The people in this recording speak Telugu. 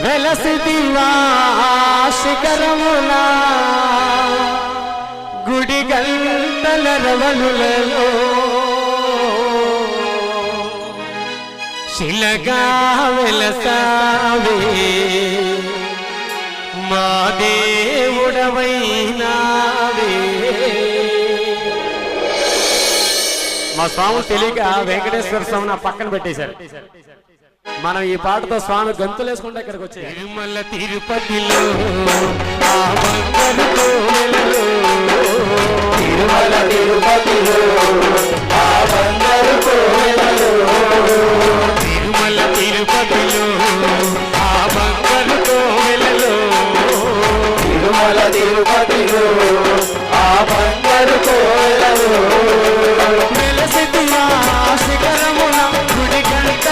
వెలసిదివా శిఖరమునా గుడి గంటల రవలులలో శిలగా వెలసావే మా దేవుడవైనావే. మా స్వామి తెలియక వెంకటేశ్వర స్వామి నా పక్కన పెట్టేశారు. మనం ఈ పాటతో స్వామి గంతులు వేసుకుంటే ఇక్కడికి వచ్చే తిరుమల తిరుపతిలో తిరుమల తిరుపతిలో